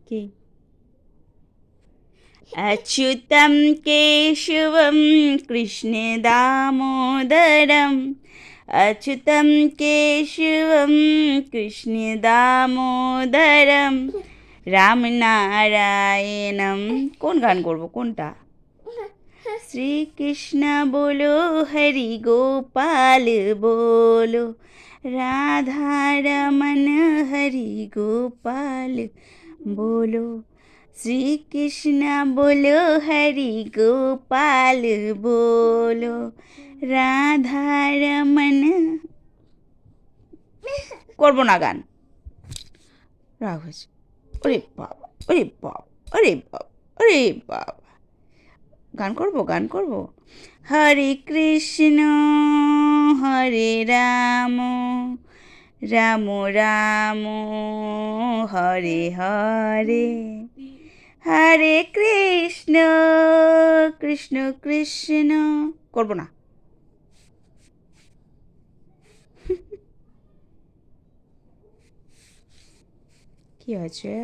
কি? अच्युतं केशवं कृष्णदामोदरम् अच्युतं केशवं कृष्णदामोदरं রামনারায়ণম। কোন গান করবো, কোনটা? শ্রীকৃষ্ণ বলো, হরি গোপাল বলো, রাধারমণ হরি গোপাল বলো। শ্রীকৃষ্ণ বলো, হরি গোপাল বলো, রাধারমণ। করবো না গান, রাগ হয়েছে। ওরে বাবা, ওরে বাবা, ওরে বাবা, ওরে বাবা। গান করবো, গান করবো। হরে কৃষ্ণ হরে রাম, রাম রাম হরে হরে, হরে কৃষ্ণ কৃষ্ণ কৃষ্ণ। করবো না। কি হয়েছে?